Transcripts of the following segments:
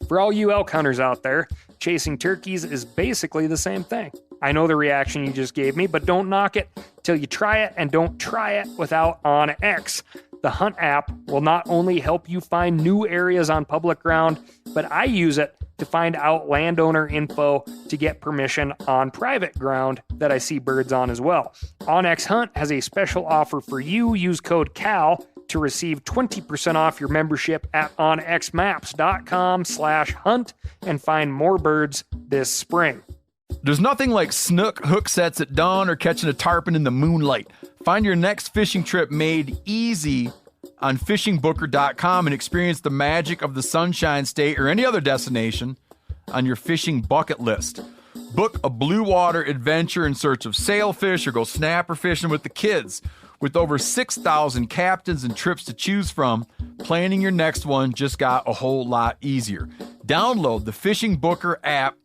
For all you elk hunters out there, chasing turkeys is basically the same thing. I know the reaction you just gave me, but don't knock it till you try it, and don't try it without OnX. The Hunt app will not only help you find new areas on public ground, but I use it to find out landowner info to get permission on private ground that I see birds on as well. OnX Hunt has a special offer for you. Use code CAL to receive 20% off your membership at onxmaps.com/hunt and find more birds this spring. There's nothing like snook hook sets at dawn or catching a tarpon in the moonlight. Find your next fishing trip made easy on fishingbooker.com and experience the magic of the Sunshine State or any other destination on your fishing bucket list. Book a blue water adventure in search of sailfish or go snapper fishing with the kids. With over 6,000 captains and trips to choose from, planning your next one just got a whole lot easier. Download the Fishing Booker app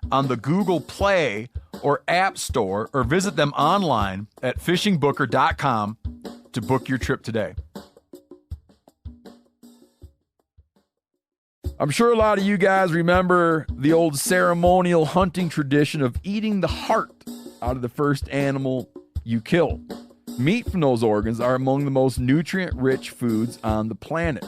on the Google Play or App Store, or visit them online at fishingbooker.com to book your trip today. I'm sure a lot of you guys remember the old ceremonial hunting tradition of eating the heart out of the first animal you kill. Meat from those organs are among the most nutrient-rich foods on the planet.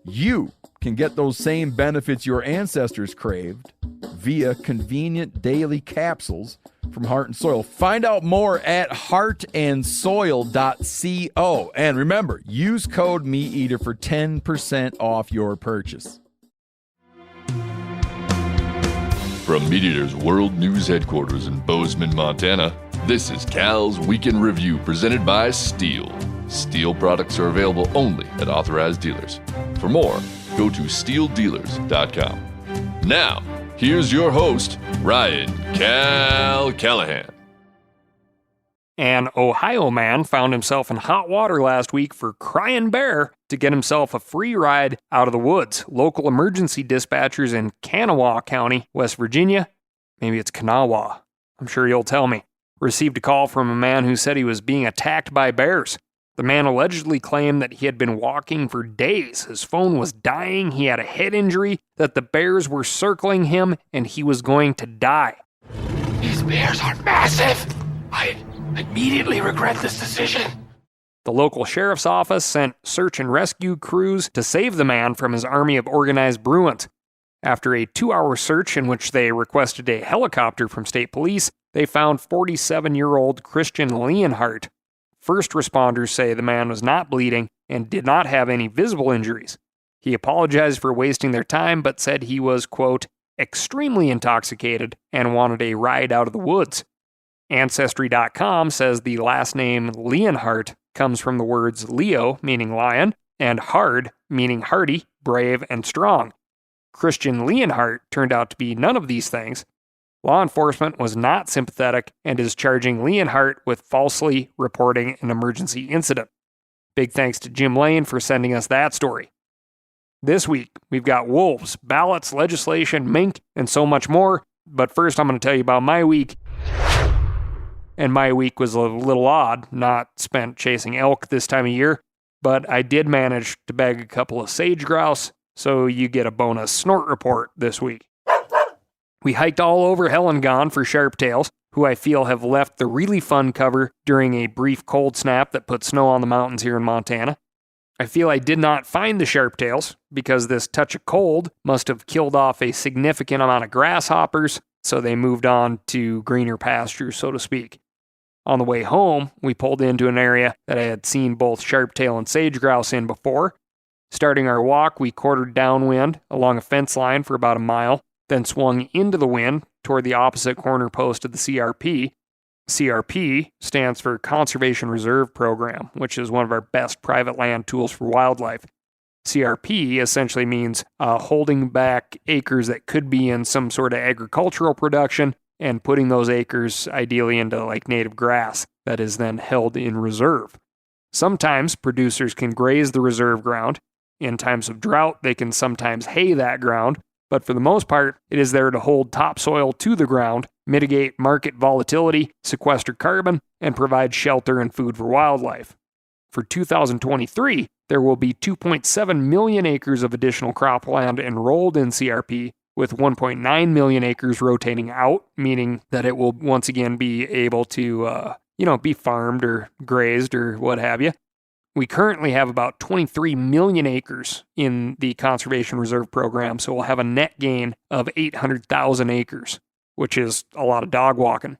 You can get those same benefits your ancestors craved via convenient daily capsules from Heart and Soil. Find out more at heartandsoil.co. And remember, use code MeatEater for 10% off your purchase. From MeatEater's World News Headquarters in Bozeman, Montana, this is Cal's Weekend Review presented by Steel. Steel products are available only at authorized dealers. For more, go to steeldealers.com. Now, here's your host, Ryan Cal Callahan. An Ohio man found himself in hot water last week for crying bear to get himself a free ride out of the woods. Local emergency dispatchers in Kanawha County, West Virginia, maybe it's Kanawha, I'm sure you'll tell me, received a call from a man who said he was being attacked by bears. The man allegedly claimed that he had been walking for days. His phone was dying, he had a head injury, that the bears were circling him, and he was going to die. These bears are massive! I immediately regret this decision. The local sheriff's office sent search and rescue crews to save the man from his army of organized Bruins. After a 2-hour search in which they requested a helicopter from state police, they found 47-year-old Christian Leonhardt. First responders say the man was not bleeding and did not have any visible injuries. He apologized for wasting their time, but said he was, quote, extremely intoxicated and wanted a ride out of the woods. Ancestry.com says the last name Leonhardt comes from the words Leo, meaning lion, and hard, meaning hardy, brave, and strong. Christian Leonhardt turned out to be none of these things. Law enforcement was not sympathetic and is charging Leonhardt with falsely reporting an emergency incident. Big thanks to Jim Lane for sending us that story. This week, we've got wolves, ballots, legislation, mink, and so much more. But first, I'm going to tell you about my week. And my week was a little odd, not spent chasing elk this time of year, but I did manage to bag a couple of sage grouse, so you get a bonus snort report this week. We hiked all over Hellengone for sharptails, who I feel have left the really fun cover during a brief cold snap that put snow on the mountains here in Montana. I feel I did not find the sharptails because this touch of cold must have killed off a significant amount of grasshoppers, so they moved on to greener pastures, so to speak. On the way home, we pulled into an area that I had seen both sharptail and sage grouse in before. Starting our walk, we quartered downwind along a fence line for about a mile, then swung into the wind toward the opposite corner post of the CRP. CRP stands for Conservation Reserve Program, which is one of our best private land tools for wildlife. CRP essentially means holding back acres that could be in some sort of agricultural production and putting those acres ideally into like native grass that is then held in reserve. Sometimes producers can graze the reserve ground. In times of drought, they can sometimes hay that ground, but for the most part, it is there to hold topsoil to the ground, mitigate market volatility, sequester carbon, and provide shelter and food for wildlife. For 2023, there will be 2.7 million acres of additional cropland enrolled in CRP, with 1.9 million acres rotating out, meaning that it will once again be able to, be farmed or grazed or what have you. We currently have about 23 million acres in the Conservation Reserve Program, so we'll have a net gain of 800,000 acres, which is a lot of dog walking.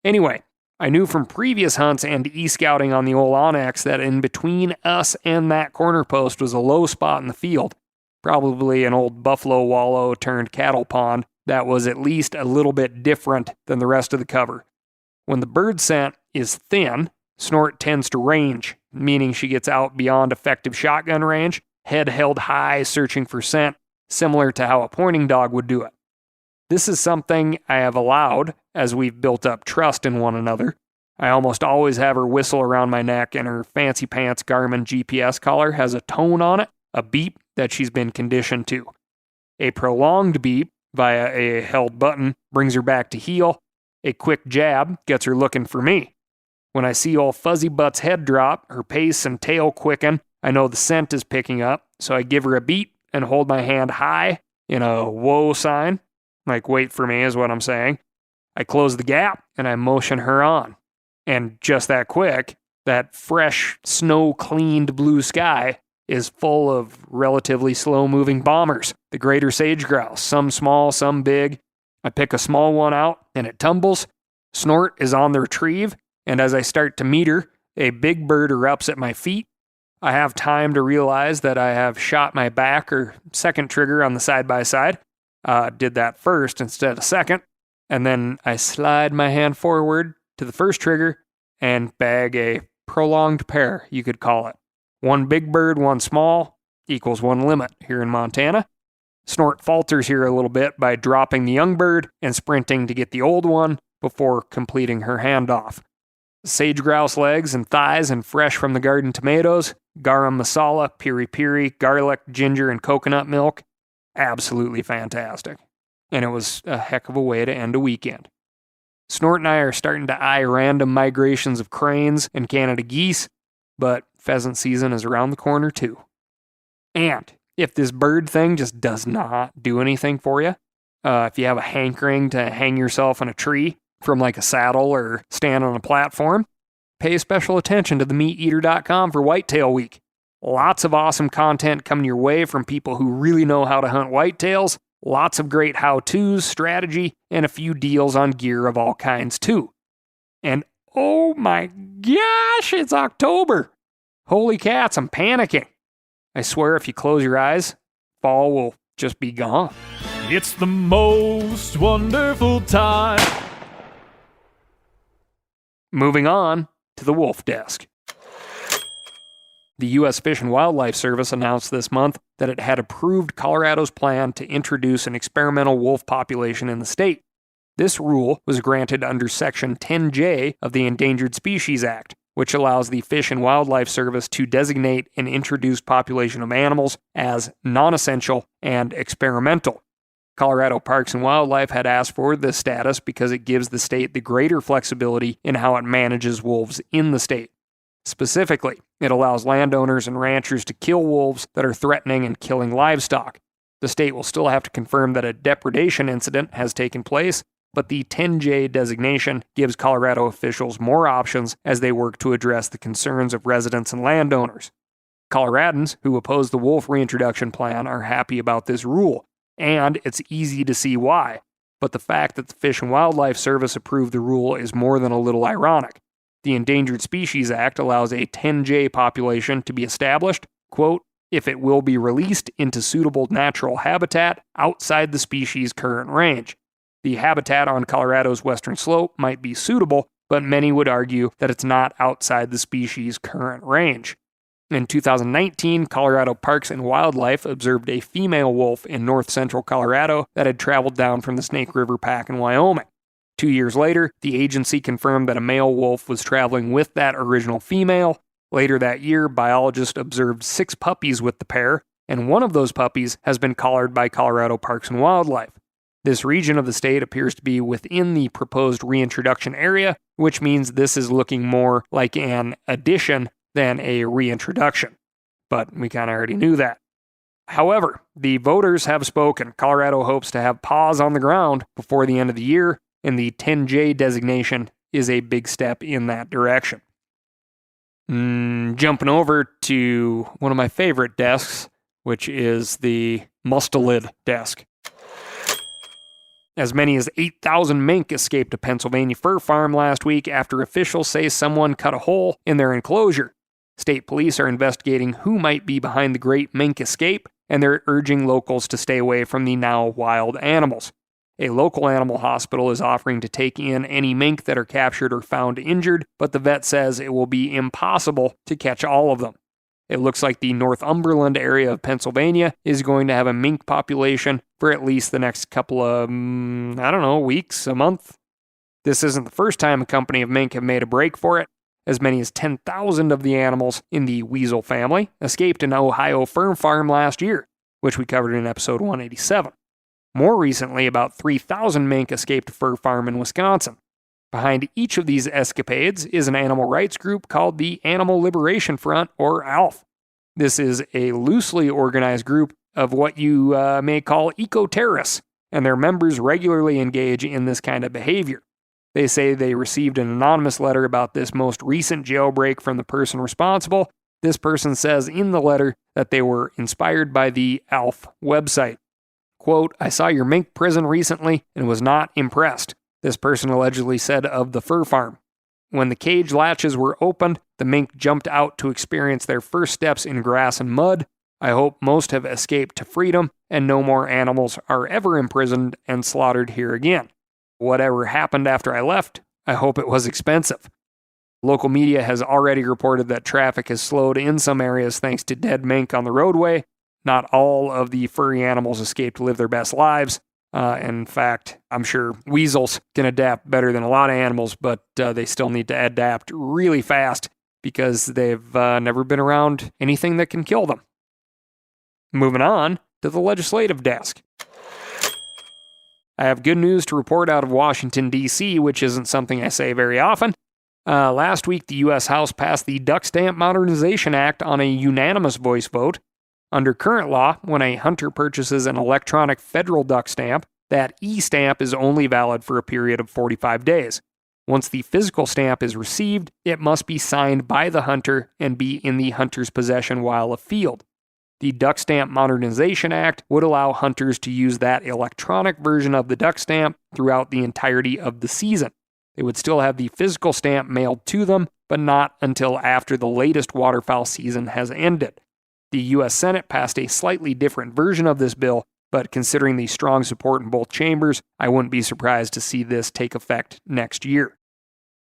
Anyway, I knew from previous hunts and e-scouting on the old Onyx that in between us and that corner post was a low spot in the field, probably an old buffalo wallow turned cattle pond that was at least a little bit different than the rest of the cover. When the bird scent is thin, Snort tends to range, meaning she gets out beyond effective shotgun range, head held high searching for scent, similar to how a pointing dog would do it. This is something I have allowed as we've built up trust in one another. I almost always have her whistle around my neck, and her fancy pants Garmin GPS collar has a tone on it, a beep that she's been conditioned to. A prolonged beep via a held button brings her back to heel. A quick jab gets her looking for me. When I see old Fuzzy Butt's head drop, her pace and tail quicken, I know the scent is picking up, so I give her a beat and hold my hand high in a whoa sign. Like, wait for me is what I'm saying. I close the gap and I motion her on. And just that quick, that fresh, snow-cleaned blue sky is full of relatively slow-moving bombers, the greater sage grouse, some small, some big. I pick a small one out and it tumbles. Snort is on the retrieve, and as I start to meet her, a big bird erupts at my feet. I have time to realize that I have shot my back or second trigger on the side-by-side. Did that first instead of second, and then I slide my hand forward to the first trigger and bag a prolonged pair, you could call it. One big bird, one small, equals one limit here in Montana. Snort falters here a little bit by dropping the young bird and sprinting to get the old one before completing her handoff. Sage grouse legs and thighs and fresh from the garden tomatoes, garam masala, piri-piri, garlic, ginger, and coconut milk. Absolutely fantastic. And it was a heck of a way to end a weekend. Snort and I are starting to eye random migrations of cranes and Canada geese, but pheasant season is around the corner too. And if this bird thing just does not do anything for you, if you have a hankering to hang yourself in a tree from like a saddle or stand on a platform, pay special attention to themeateater.com for Whitetail Week. Lots of awesome content coming your way from people who really know how to hunt whitetails, lots of great how-tos, strategy, and a few deals on gear of all kinds too. And oh my gosh, it's October! Holy cats, I'm panicking. I swear if you close your eyes, fall will just be gone. It's the most wonderful time. Moving on to the wolf desk. The U.S. Fish and Wildlife Service announced this month that it had approved Colorado's plan to introduce an experimental wolf population in the state. This rule was granted under Section 10J of the Endangered Species Act, which allows the Fish and Wildlife Service to designate an introduced population of animals as non-essential and experimental. Colorado Parks and Wildlife had asked for this status because it gives the state the greater flexibility in how it manages wolves in the state. Specifically, it allows landowners and ranchers to kill wolves that are threatening and killing livestock. The state will still have to confirm that a depredation incident has taken place, but the 10J designation gives Colorado officials more options as they work to address the concerns of residents and landowners. Coloradans who oppose the wolf reintroduction plan are happy about this rule, and it's easy to see why. But the fact that the Fish and Wildlife Service approved the rule is more than a little ironic. The Endangered Species Act allows a 10J population to be established, quote, if it will be released into suitable natural habitat outside the species' current range. The habitat on Colorado's western slope might be suitable, but many would argue that it's not outside the species' current range. In 2019, Colorado Parks and Wildlife observed a female wolf in north-central Colorado that had traveled down from the Snake River Pack in Wyoming. 2 years later, the agency confirmed that a male wolf was traveling with that original female. Later that year, biologists observed 6 puppies with the pair, and one of those puppies has been collared by Colorado Parks and Wildlife. This region of the state appears to be within the proposed reintroduction area, which means this is looking more like an addition than a reintroduction. but we kind of already knew that. However, the voters have spoken. Colorado hopes to have paws on the ground before the end of the year, and the 10J designation is a big step in that direction. Jumping over to one of my favorite desks, which is the mustelid desk. As many as 8,000 mink escaped a Pennsylvania fur farm last week after officials say someone cut a hole in their enclosure. State police are investigating who might be behind the great mink escape, and they're urging locals to stay away from the now wild animals. A local animal hospital is offering to take in any mink that are captured or found injured, but the vet says it will be impossible to catch all of them. It looks like the Northumberland area of Pennsylvania is going to have a mink population for at least the next couple of, weeks, a month. This isn't the first time a company of mink have made a break for it. As many as 10,000 of the animals in the weasel family escaped an Ohio fur farm last year, which we covered in episode 187. More recently, about 3,000 mink escaped a fur farm in Wisconsin. Behind each of these escapades is an animal rights group called the Animal Liberation Front, or ALF. This is a loosely organized group of what you may call eco-terrorists, and their members regularly engage in this kind of behavior. They say they received an anonymous letter about this most recent jailbreak from the person responsible. This person says in the letter that they were inspired by the ALF website. Quote, "I saw your mink prison recently and was not impressed," this person allegedly said of the fur farm. When the cage latches were opened, the mink jumped out to experience their first steps in grass and mud. I hope most have escaped to freedom and no more animals are ever imprisoned and slaughtered here again. Whatever happened after I left, I hope it was expensive. Local media has already reported that traffic has slowed in some areas thanks to dead mink on the roadway. Not all of the furry animals escaped to live their best lives. In fact, I'm sure weasels can adapt better than a lot of animals, but they still need to adapt really fast because they've never been around anything that can kill them. Moving on to the legislative desk. I have good news to report out of Washington, D.C., which isn't something I say very often. Last week, the U.S. House passed the Duck Stamp Modernization Act on a unanimous voice vote. Under current law, when a hunter purchases an electronic federal duck stamp, that e-stamp is only valid for a period of 45 days. Once the physical stamp is received, it must be signed by the hunter and be in the hunter's possession while afield. The Duck Stamp Modernization Act would allow hunters to use that electronic version of the duck stamp throughout the entirety of the season. They would still have the physical stamp mailed to them, but not until after the latest waterfowl season has ended. The U.S. Senate passed a slightly different version of this bill, but considering the strong support in both chambers, I wouldn't be surprised to see this take effect next year.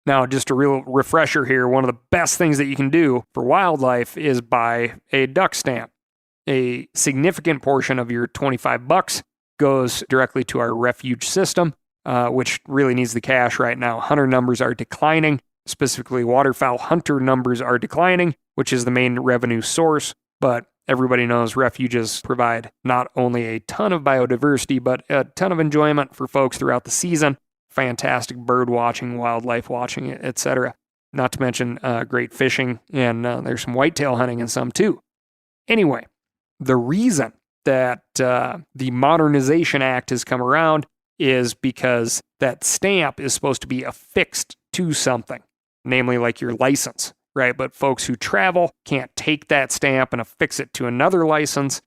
Now, just a real refresher here, one of the best things that you can do for wildlife is buy a duck stamp. A significant portion of your $25 goes directly to our refuge system, which really needs the cash right now. Hunter numbers are declining, specifically waterfowl hunter numbers are declining, which is the main revenue source. But everybody knows refuges provide not only a ton of biodiversity, but a ton of enjoyment for folks throughout the season. Fantastic bird watching, wildlife watching, etc. Not to mention great fishing, and there's some whitetail hunting and some too. Anyway, the reason that the Modernization Act has come around is because that stamp is supposed to be affixed to something, namely like your license. Right, but folks who travel can't take that stamp and affix it to another license.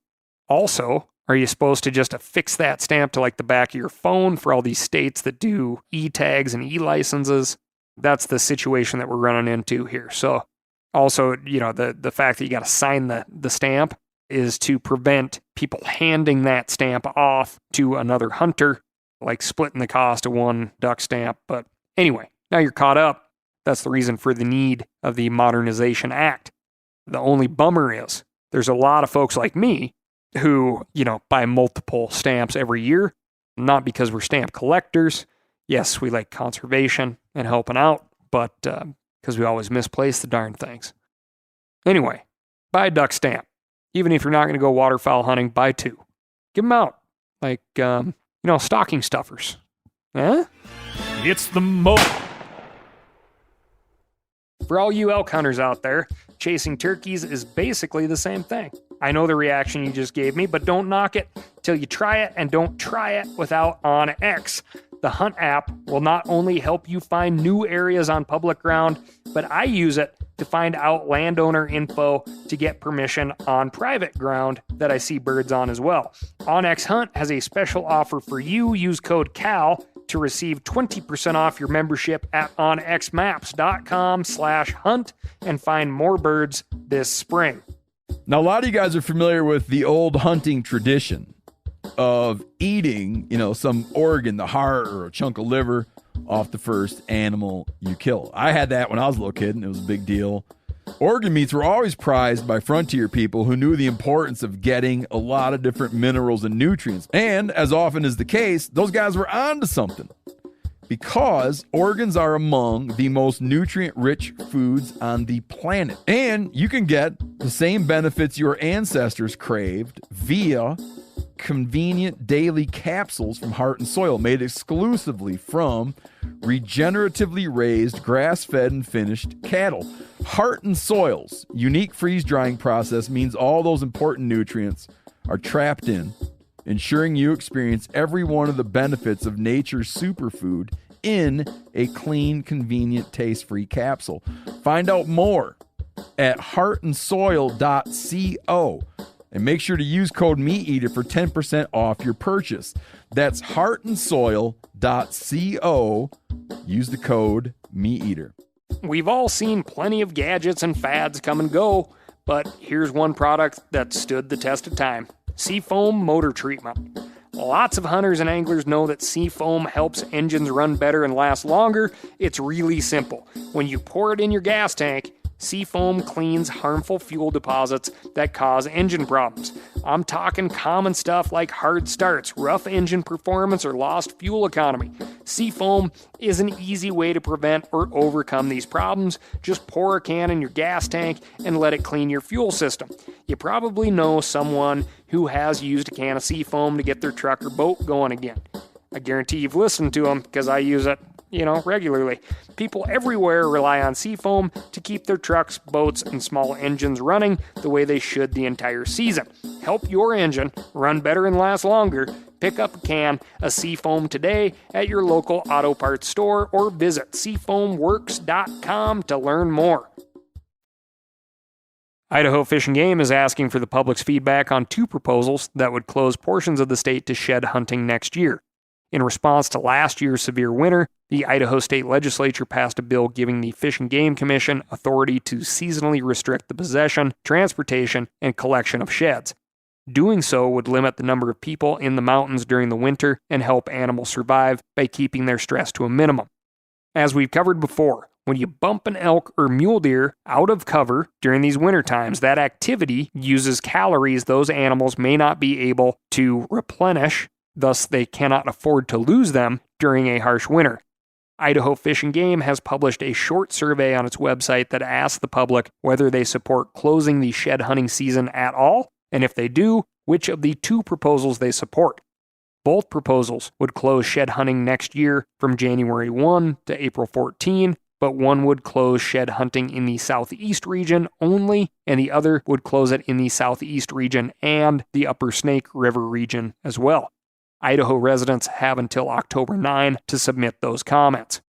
Also, are you supposed to just affix that stamp to like the back of your phone for all these states that do e-tags and e-licenses? That's the situation that we're running into here. So also, the fact that you got to sign the stamp is to prevent people handing that stamp off to another hunter, like splitting the cost of one duck stamp. But anyway, now you're caught up. That's the reason for the need of the Modernization Act. The only bummer is there's a lot of folks like me who, buy multiple stamps every year, not because we're stamp collectors. Yes, we like conservation and helping out, but because we always misplace the darn things. Anyway, buy a duck stamp. Even if you're not going to go waterfowl hunting, buy 2. Give them out. Like, stocking stuffers. Eh? It's the most... For all you elk hunters out there, chasing turkeys is basically the same thing. I know the reaction you just gave me, but don't knock it till you try it, and don't try it without OnX. The Hunt app will not only help you find new areas on public ground, but I use it to find out landowner info to get permission on private ground that I see birds on as well. OnX Hunt has a special offer for you. Use code CAL to receive 20% off your membership at onxmaps.com/hunt and find more birds this spring. Now, a lot of you guys are familiar with the old hunting tradition of eating, some organ, the heart or a chunk of liver off the first animal you kill. I had that when I was a little kid, and it was a big deal. Organ meats were always prized by frontier people who knew the importance of getting a lot of different minerals and nutrients. And as often is the case, those guys were onto something, because organs are among the most nutrient-rich foods on the planet. And you can get the same benefits your ancestors craved via convenient daily capsules from Heart and Soil, made exclusively from regeneratively raised, grass-fed, and finished cattle. Heart and Soil's unique freeze-drying process means all those important nutrients are trapped in, ensuring you experience every one of the benefits of nature's superfood in a clean, convenient, taste-free capsule. Find out more at heartandsoil.co. And make sure to use code MeatEater for 10% off your purchase. That's heartandsoil.co. Use the code MeatEater. We've all seen plenty of gadgets and fads come and go, but here's one product that stood the test of time: Seafoam Motor Treatment. Lots of hunters and anglers know that Seafoam helps engines run better and last longer. It's really simple. When you pour it in your gas tank, Seafoam cleans harmful fuel deposits that cause engine problems. I'm talking common stuff like hard starts, rough engine performance, or lost fuel economy. Seafoam is an easy way to prevent or overcome these problems. Just pour a can in your gas tank and let it clean your fuel system. You probably know someone who has used a can of Seafoam to get their truck or boat going again. I guarantee you've listened to them, because I use it regularly. People everywhere rely on Seafoam to keep their trucks, boats, and small engines running the way they should the entire season. Help your engine run better and last longer. Pick up a can of Seafoam today at your local auto parts store, or visit seafoamworks.com to learn more. Idaho Fish and Game is asking for the public's feedback on 2 proposals that would close portions of the state to shed hunting next year. In response to last year's severe winter, the Idaho State Legislature passed a bill giving the Fish and Game Commission authority to seasonally restrict the possession, transportation, and collection of sheds. Doing so would limit the number of people in the mountains during the winter and help animals survive by keeping their stress to a minimum. As we've covered before, when you bump an elk or mule deer out of cover during these winter times, that activity uses calories those animals may not be able to replenish. Thus, they cannot afford to lose them during a harsh winter. Idaho Fish and Game has published a short survey on its website that asks the public whether they support closing the shed hunting season at all, and if they do, which of the 2 proposals they support. Both proposals would close shed hunting next year from January 1 to April 14, but one would close shed hunting in the southeast region only, and the other would close it in the southeast region and the upper Snake River region as well. Idaho residents have until October 9 to submit those comments.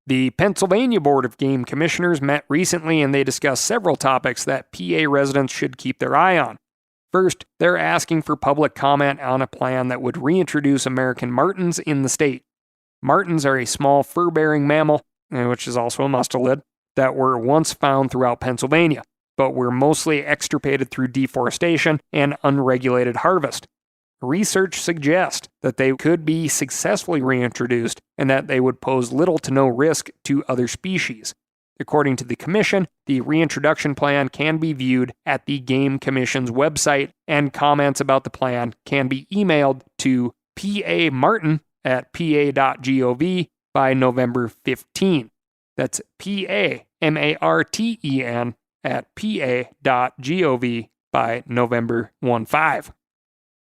The Pennsylvania Board of Game Commissioners met recently, and they discussed several topics that PA residents should keep their eye on. First, they're asking for public comment on a plan that would reintroduce American martens in the state. Martens are a small fur-bearing mammal, which is also a mustelid, that were once found throughout Pennsylvania, but were mostly extirpated through deforestation and unregulated harvest. Research suggests that they could be successfully reintroduced and that they would pose little to no risk to other species. According to the Commission, the reintroduction plan can be viewed at the Game Commission's website, and comments about the plan can be emailed to pamartin@pa.gov by November 15. That's PAMARTEN at pa.gov by November 15.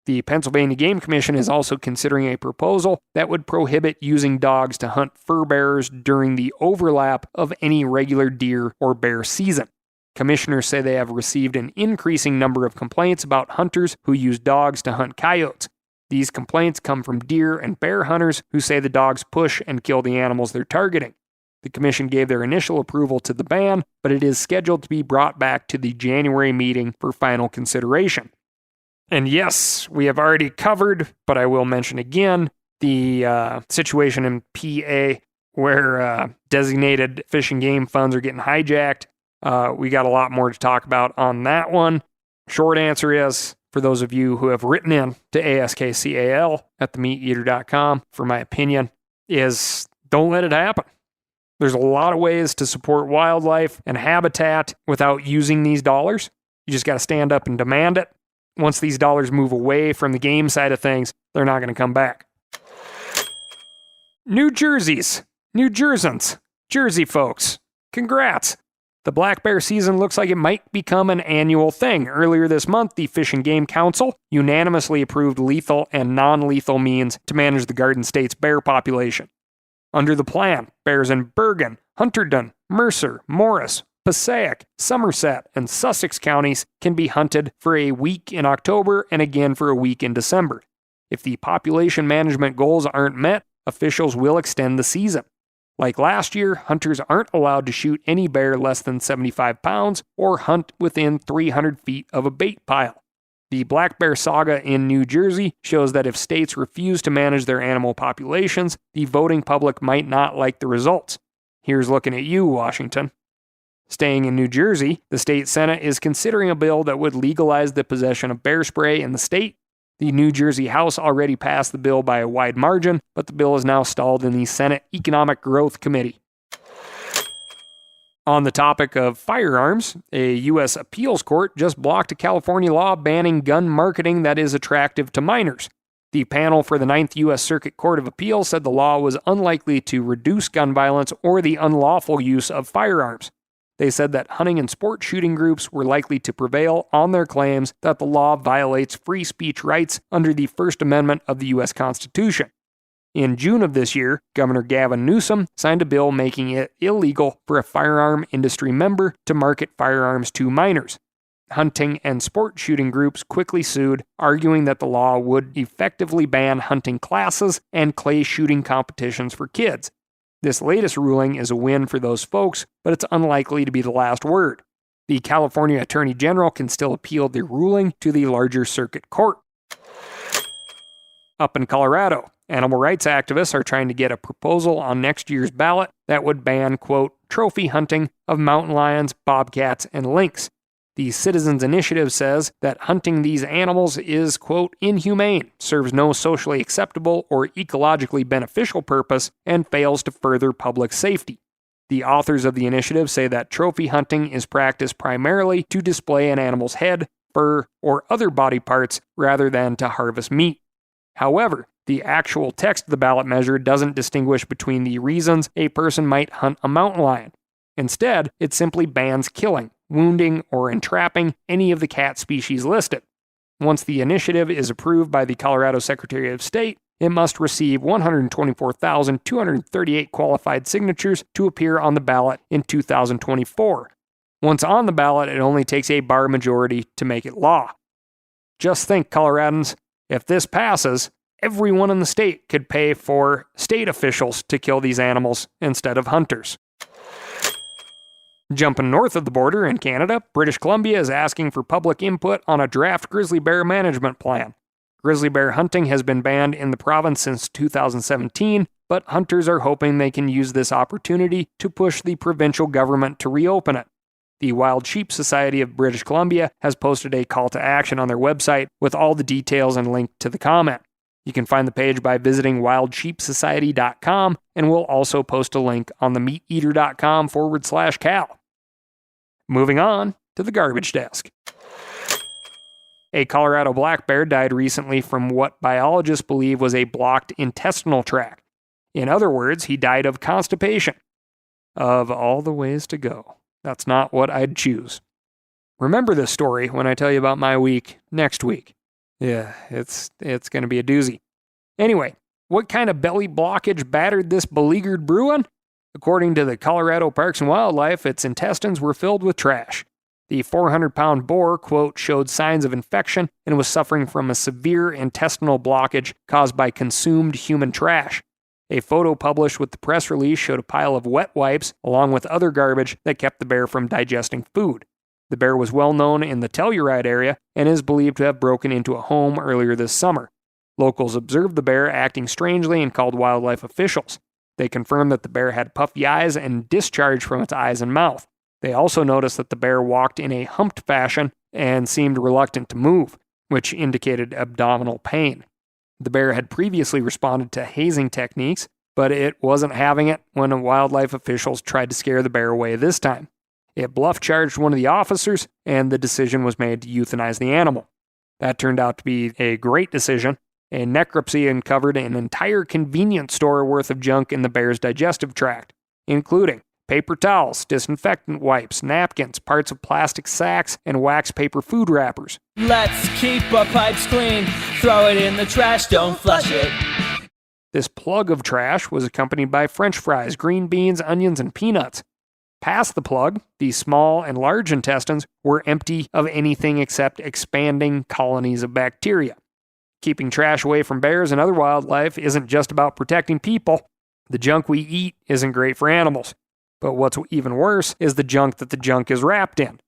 The Pennsylvania Game Commission is also considering a proposal that would prohibit using dogs to hunt fur bearers during the overlap of any regular deer or bear season. Commissioners say they have received an increasing number of complaints about hunters who use dogs to hunt coyotes. These complaints come from deer and bear hunters who say the dogs push and kill the animals they're targeting. The commission gave their initial approval to the ban, but it is scheduled to be brought back to the January meeting for final consideration. And yes, we have already covered, but I will mention again, the situation in PA where designated fish and game funds are getting hijacked. We got a lot more to talk about on that one. Short answer is, for those of you who have written in to askcal@themeateater.com for my opinion, is don't let it happen. There's a lot of ways to support wildlife and habitat without using these dollars. You just got to stand up and demand it. Once these dollars move away from the game side of things, they're not going to come back. New Jersey's, New Jerseyans, Jersey folks, congrats. The black bear season looks like it might become an annual thing. Earlier this month, the Fish and Game Council unanimously approved lethal and non-lethal means to manage the Garden State's bear population. Under the plan, bears in Bergen, Hunterdon, Mercer, Morris, Passaic, Somerset, and Sussex counties can be hunted for a week in October and again for a week in December. If the population management goals aren't met, officials will extend the season. Like last year, hunters aren't allowed to shoot any bear less than 75 pounds or hunt within 300 feet of a bait pile. The black bear saga in New Jersey shows that if states refuse to manage their animal populations, the voting public might not like the results. Here's looking at you, Washington. Staying in New Jersey, the state Senate is considering a bill that would legalize the possession of bear spray in the state. The New Jersey House already passed the bill by a wide margin, but the bill is now stalled in the Senate Economic Growth Committee. On the topic of firearms, a U.S. appeals court just blocked a California law banning gun marketing that is attractive to minors. The panel for the 9th U.S. Circuit Court of Appeals said the law was unlikely to reduce gun violence or the unlawful use of firearms. They said that hunting and sport shooting groups were likely to prevail on their claims that the law violates free speech rights under the First Amendment of the U.S. Constitution. In June of this year, Governor Gavin Newsom signed a bill making it illegal for a firearm industry member to market firearms to minors. Hunting and sport shooting groups quickly sued, arguing that the law would effectively ban hunting classes and clay shooting competitions for kids. This latest ruling is a win for those folks, but it's unlikely to be the last word. The California Attorney General can still appeal the ruling to the larger circuit court. Up in Colorado, animal rights activists are trying to get a proposal on next year's ballot that would ban, quote, trophy hunting of mountain lions, bobcats, and lynx. The Citizens Initiative says that hunting these animals is, quote, inhumane, serves no socially acceptable or ecologically beneficial purpose, and fails to further public safety. The authors of the initiative say that trophy hunting is practiced primarily to display an animal's head, fur, or other body parts rather than to harvest meat. However, the actual text of the ballot measure doesn't distinguish between the reasons a person might hunt a mountain lion. Instead, it simply bans killing, wounding, or entrapping any of the cat species listed. Once the initiative is approved by the Colorado Secretary of State, it must receive 124,238 qualified signatures to appear on the ballot in 2024. Once on the ballot, it only takes a bar majority to make it law. Just think, Coloradans, if this passes, everyone in the state could pay for state officials to kill these animals instead of hunters. Jumping north of the border in Canada, British Columbia is asking for public input on a draft grizzly bear management plan. Grizzly bear hunting has been banned in the province since 2017, but hunters are hoping they can use this opportunity to push the provincial government to reopen it. The Wild Sheep Society of British Columbia has posted a call to action on their website with all the details and link to the comment. You can find the page by visiting wildsheepsociety.com, and we'll also post a link on themeateater.com/Cal. Moving on to the garbage desk. A Colorado black bear died recently from what biologists believe was a blocked intestinal tract. In other words, he died of constipation. Of all the ways to go, that's not what I'd choose. Remember this story when I tell you about my week next week. Yeah, it's going to be a doozy. Anyway, what kind of belly blockage battered this beleaguered Bruin? According to the Colorado Parks and Wildlife, its intestines were filled with trash. The 400-pound boar, quote, showed signs of infection and was suffering from a severe intestinal blockage caused by consumed human trash. A photo published with the press release showed a pile of wet wipes along with other garbage that kept the bear from digesting food. The bear was well known in the Telluride area and is believed to have broken into a home earlier this summer. Locals observed the bear acting strangely and called wildlife officials. They confirmed that the bear had puffy eyes and discharge from its eyes and mouth. They also noticed that the bear walked in a humped fashion and seemed reluctant to move, which indicated abdominal pain. The bear had previously responded to hazing techniques, but it wasn't having it when wildlife officials tried to scare the bear away this time. It bluff charged one of the officers, and the decision was made to euthanize the animal. That turned out to be a great decision. A necropsy uncovered an entire convenience store worth of junk in the bear's digestive tract, including paper towels, disinfectant wipes, napkins, parts of plastic sacks, and wax paper food wrappers. Let's keep our pipes clean. Throw it in the trash, don't flush it. This plug of trash was accompanied by French fries, green beans, onions, and peanuts. Past the plug, the small and large intestines were empty of anything except expanding colonies of bacteria. Keeping trash away from bears and other wildlife isn't just about protecting people. The junk we eat isn't great for animals. But what's even worse is the junk that the junk is wrapped in.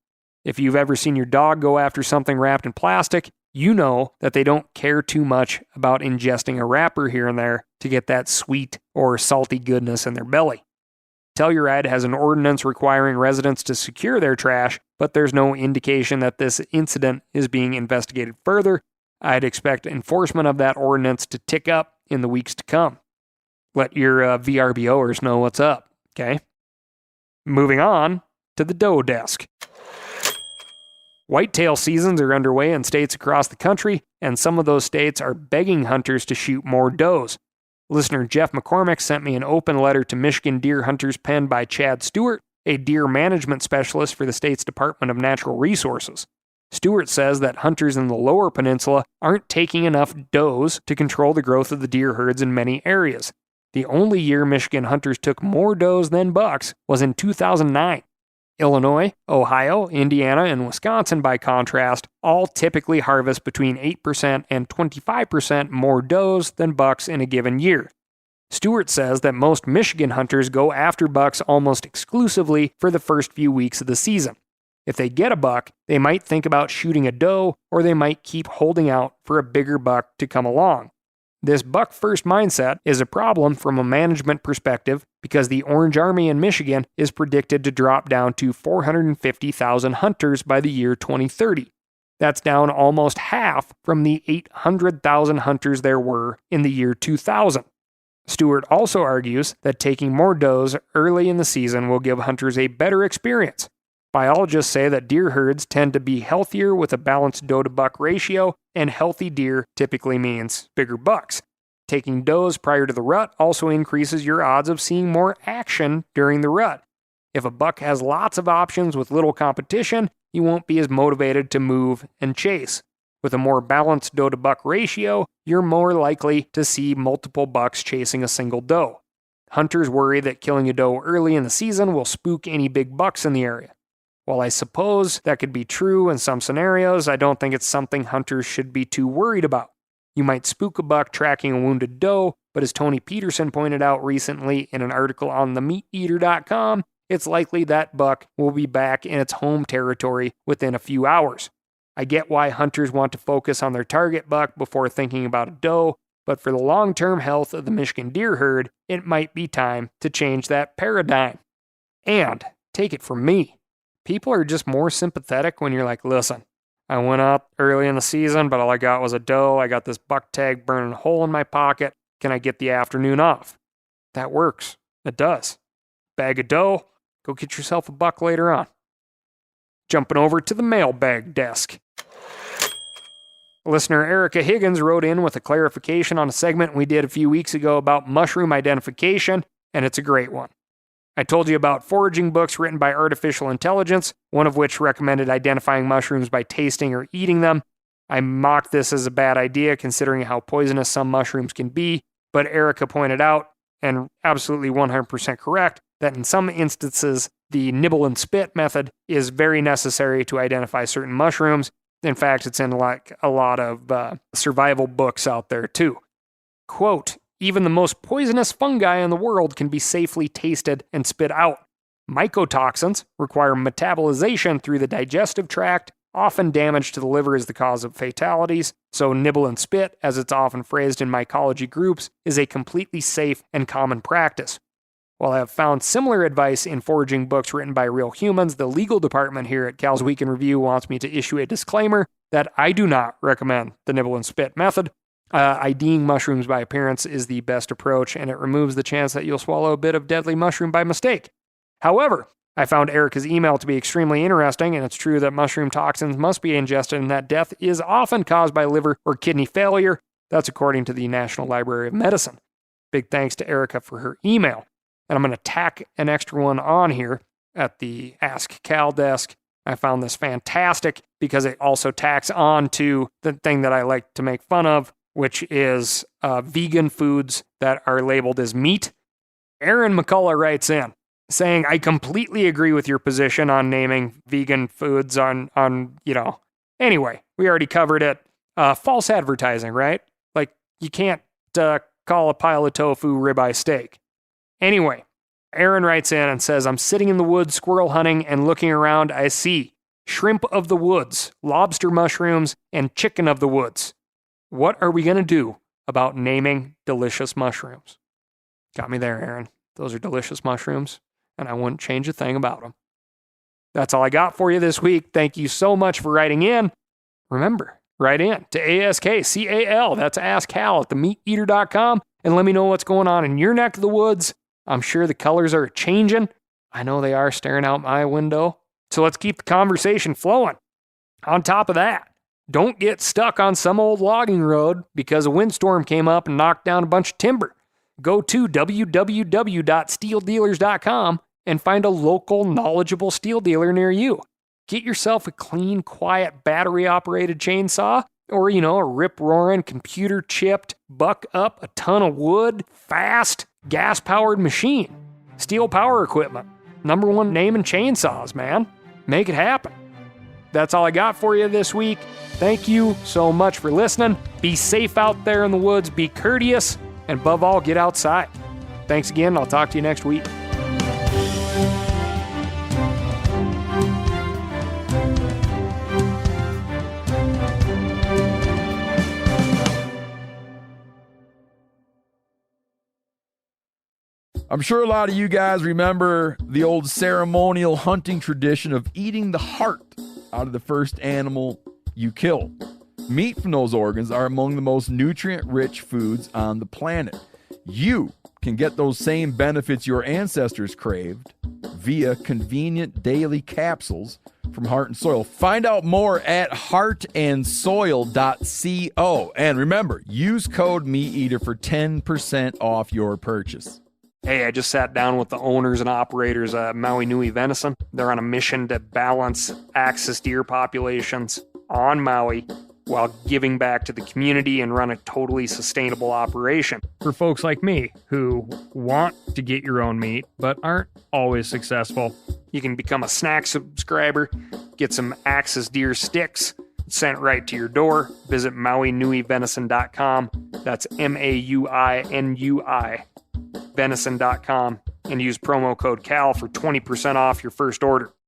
If you've ever seen your dog go after something wrapped in plastic, you know that they don't care too much about ingesting a wrapper here and there to get that sweet or salty goodness in their belly. Telluride has an ordinance requiring residents to secure their trash, but there's no indication that this incident is being investigated further. I'd expect enforcement of that ordinance to tick up in the weeks to come. Let your VRBOers know what's up, okay? Moving on to the doe desk. Whitetail seasons are underway in states across the country, and some of those states are begging hunters to shoot more does. Listener Jeff McCormick sent me an open letter to Michigan deer hunters penned by Chad Stewart, a deer management specialist for the state's Department of Natural Resources. Stewart says that hunters in the lower peninsula aren't taking enough does to control the growth of the deer herds in many areas. The only year Michigan hunters took more does than bucks was in 2009. Illinois, Ohio, Indiana, and Wisconsin, by contrast, all typically harvest between 8% and 25% more does than bucks in a given year. Stewart says that most Michigan hunters go after bucks almost exclusively for the first few weeks of the season. If they get a buck, they might think about shooting a doe, or they might keep holding out for a bigger buck to come along. This buck-first mindset is a problem from a management perspective because the Orange Army in Michigan is predicted to drop down to 450,000 hunters by the year 2030. That's down almost half from the 800,000 hunters there were in the year 2000. Stewart also argues that taking more does early in the season will give hunters a better experience. Biologists say that deer herds tend to be healthier with a balanced doe-to-buck ratio, and healthy deer typically means bigger bucks. Taking does prior to the rut also increases your odds of seeing more action during the rut. If a buck has lots of options with little competition, you won't be as motivated to move and chase. With a more balanced doe-to-buck ratio, you're more likely to see multiple bucks chasing a single doe. Hunters worry that killing a doe early in the season will spook any big bucks in the area. While I suppose that could be true in some scenarios, I don't think it's something hunters should be too worried about. You might spook a buck tracking a wounded doe, but as Tony Peterson pointed out recently in an article on themeateater.com, it's likely that buck will be back in its home territory within a few hours. I get why hunters want to focus on their target buck before thinking about a doe, but for the long-term health of the Michigan deer herd, it might be time to change that paradigm. And, take it from me, people are just more sympathetic when you're like, listen, I went out early in the season, but all I got was a doe. I got this buck tag burning a hole in my pocket. Can I get the afternoon off? That works. It does. Bag a doe, go get yourself a buck later on. Jumping over to the mailbag desk. Listener Erica Higgins wrote in with a clarification on a segment we did a few weeks ago about mushroom identification, and it's a great one. I told you about foraging books written by artificial intelligence, one of which recommended identifying mushrooms by tasting or eating them. I mocked this as a bad idea considering how poisonous some mushrooms can be, but Erica pointed out, and absolutely 100% correct, that in some instances, the nibble and spit method is very necessary to identify certain mushrooms. In fact, it's in a lot of survival books out there too. Quote, even the most poisonous fungi in the world can be safely tasted and spit out. Mycotoxins require metabolization through the digestive tract. Often damage to the liver is the cause of fatalities, so nibble and spit, as it's often phrased in mycology groups, is a completely safe and common practice. While I have found similar advice in foraging books written by real humans, the legal department here at Cal's Week in Review wants me to issue a disclaimer that I do not recommend the nibble and spit method. IDing mushrooms by appearance is the best approach, and it removes the chance that you'll swallow a bit of deadly mushroom by mistake. However, I found Erica's email to be extremely interesting, and it's true that mushroom toxins must be ingested and that death is often caused by liver or kidney failure. That's according to the National Library of Medicine. Big thanks to Erica for her email. And I'm going to tack an extra one on here at the Ask Cal desk. I found this fantastic because it also tacks on to the thing that I like to make fun of, which is vegan foods that are labeled as meat. Aaron McCullough writes in, saying, I completely agree with your position on naming vegan foods anyway, we already covered it. False advertising, right? Like, you can't call a pile of tofu ribeye steak. Anyway, Aaron writes in and says, I'm sitting in the woods squirrel hunting and looking around, I see shrimp of the woods, lobster mushrooms, and chicken of the woods. What are we going to do about naming delicious mushrooms? Got me there, Aaron. Those are delicious mushrooms, and I wouldn't change a thing about them. That's all I got for you this week. Thank you so much for writing in. Remember, write in to ASKCAL, that's AskCal at themeateater.com, and let me know what's going on in your neck of the woods. I'm sure the colors are changing. I know they are staring out my window. So let's keep the conversation flowing. On top of that, don't get stuck on some old logging road because a windstorm came up and knocked down a bunch of timber. Go to www.steeldealers.com and find a local, knowledgeable steel dealer near you. Get yourself a clean, quiet, battery-operated chainsaw, or, a rip-roaring, computer-chipped, buck-up, a ton of wood, fast, gas-powered machine. Steel Power Equipment. #1 name in chainsaws, man. Make it happen. That's all I got for you this week. Thank you so much for listening. Be safe out there in the woods. Be courteous. And above all, get outside. Thanks again. I'll talk to you next week. I'm sure a lot of you guys remember the old ceremonial hunting tradition of eating the heart out of the first animal you kill. Meat from those organs are among the most nutrient-rich foods on the planet. You can get those same benefits your ancestors craved via convenient daily capsules from Heart and Soil. Find out more at heartandsoil.co. And remember, use code MeatEater for 10% off your purchase. Hey, I just sat down with the owners and operators of Maui Nui Venison. They're on a mission to balance axis deer populations on Maui while giving back to the community and run a totally sustainable operation. For folks like me who want to get your own meat but aren't always successful, you can become a snack subscriber, get some axis deer sticks sent right to your door. Visit MauiNuiVenison.com. That's MAUINUI. venison.com and use promo code CAL for 20% off your first order.